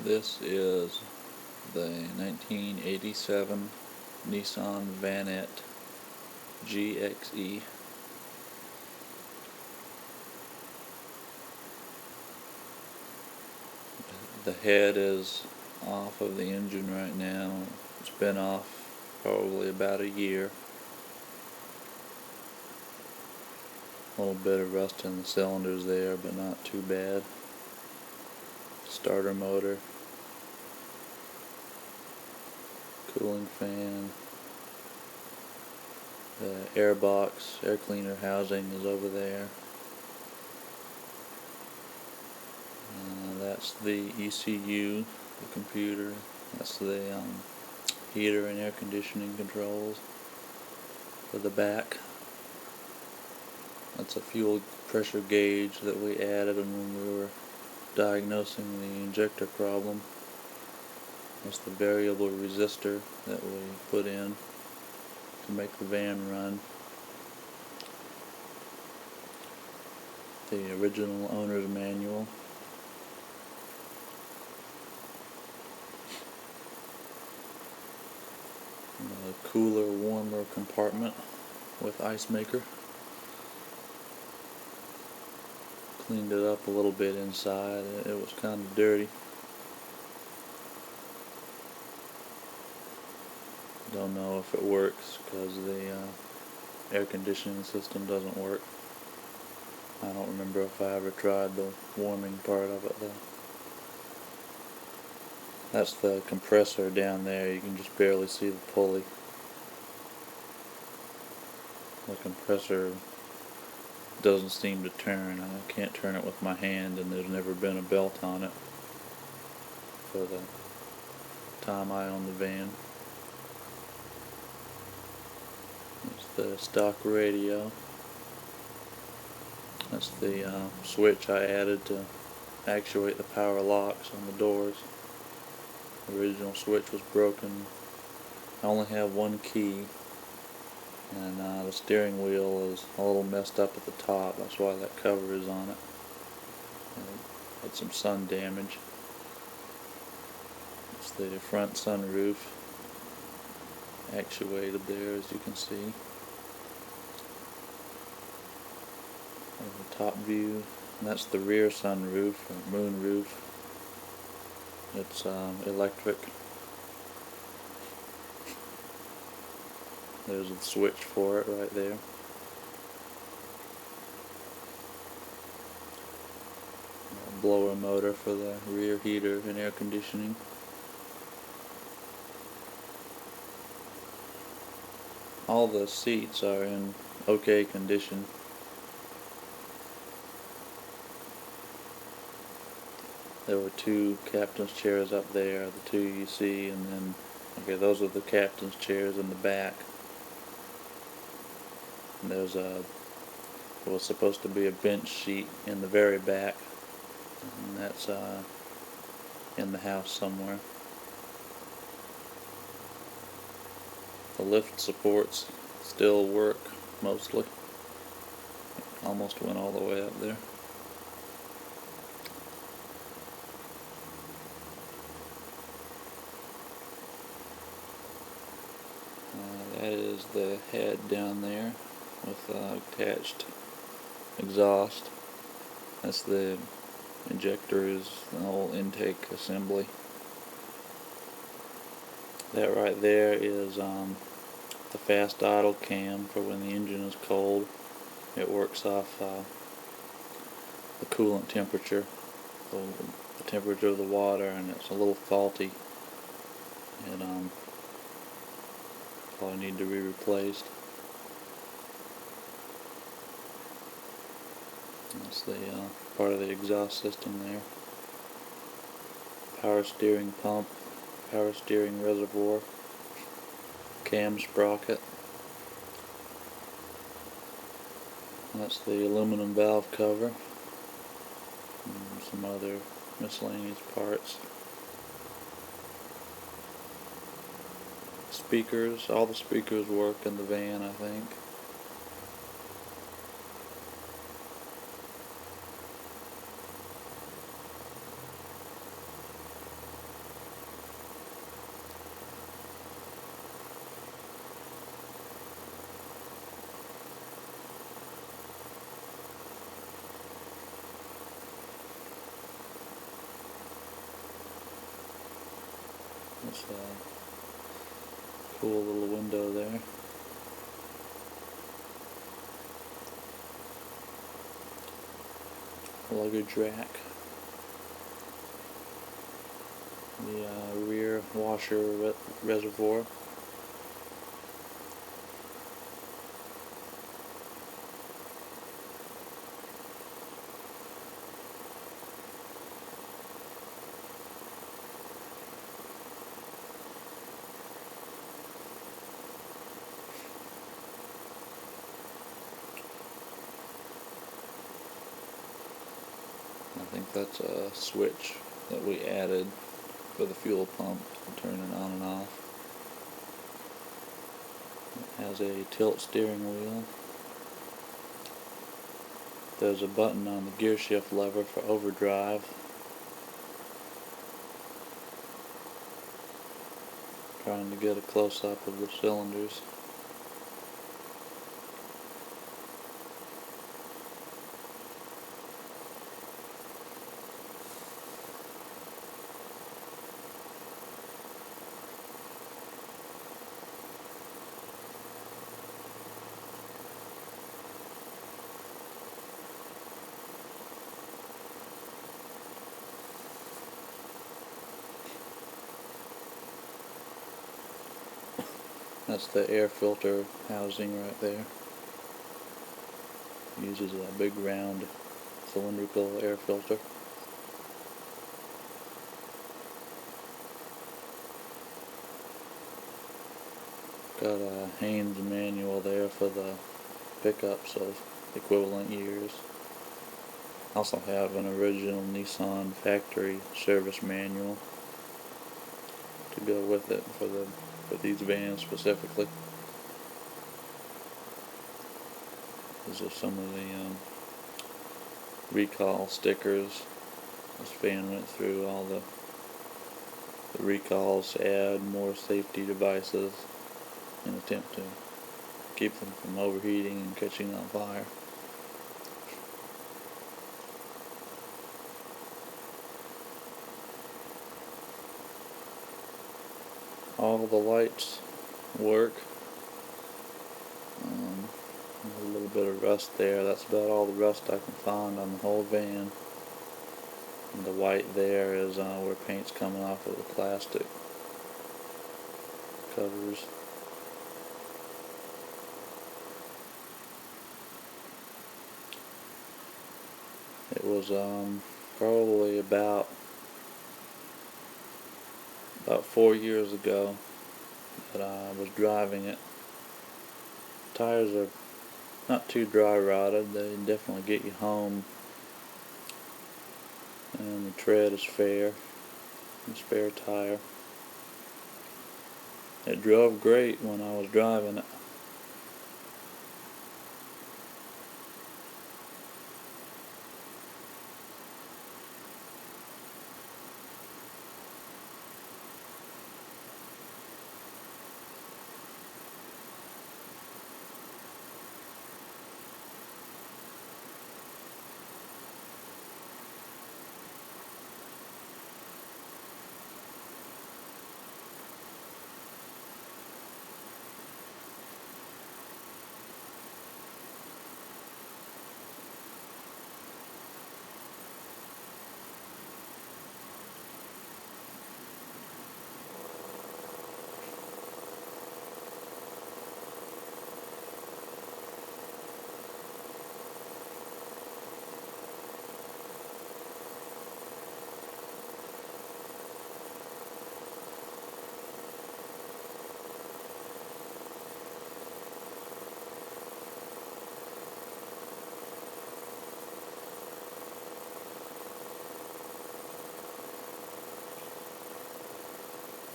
This is the 1987 Nissan Vanette GXE. The head is off of the engine right now. It's been off probably about a year. A little bit of rust in the cylinders there, but not too bad. Starter motor, cooling fan, the air box, air cleaner housing is over there. That's the ECU, the computer. That's the heater and air conditioning controls for the back. That's a fuel pressure gauge that we added when we were diagnosing the injector problem. That's the variable resistor that we put in to make the van run. The original owner's manual. The cooler warmer compartment with ice maker. Cleaned it up a little bit inside. It was kind of dirty. Don't know if it works because the air conditioning system doesn't work. I don't remember if I ever tried the warming part of it though. That's the compressor down there. You can just barely see the pulley. The compressor doesn't seem to turn. I can't turn it with my hand, and there's never been a belt on it for the time I own the van. It's the stock radio. That's the switch I added to actuate the power locks on the doors. The original switch was broken. I only have one key, and the steering wheel is a little messed up at the top. That's why that cover is on it. It had some sun damage. It's the front sunroof actuated there, as you can see. The top view, and that's the rear sunroof or moonroof. It's electric. There's the switch for it right there. Blower motor for the rear heater and air conditioning. All the seats are in okay condition. There were two captain's chairs up there, the two you see, and then, okay, those are the captain's chairs in the back. And there's it was supposed to be a bench seat in the very back, and that's in the house somewhere. The lift supports still work, mostly. Almost went all the way up there. That is the head down there with attached exhaust. That's the injector, is the whole intake assembly. That right there is the fast idle cam for when the engine is cold. It works off the coolant temperature, the temperature of the water, and it's a little faulty. It probably need to be replaced. That's the part of the exhaust system there. Power steering pump, power steering reservoir, cam sprocket. That's the aluminum valve cover, and some other miscellaneous parts. Speakers, all the speakers work in the van, I think. Nice cool little window there. Luggage rack. The rear washer reservoir. I think that's a switch that we added for the fuel pump to turn it on and off. It has a tilt steering wheel. There's a button on the gear shift lever for overdrive. Trying to get a close-up of the cylinders. That's the air filter housing right there. Uses a big round cylindrical air filter. Got a Haynes manual there for the pickups of equivalent years. Also have an original Nissan factory service manual to go with it for these vans specifically. These are some of the recall stickers. This van went through all the recalls to add more safety devices in an attempt to keep them from overheating and catching on fire. All the lights work. A little bit of rust there. That's about all the rust I can find on the whole van. And the white there is where paint's coming off of the plastic covers. It was probably about 4 years ago that I was driving it. Tires are not too dry rotted. They definitely get you home, and the tread is fair. The spare tire. It drove great when I was driving it.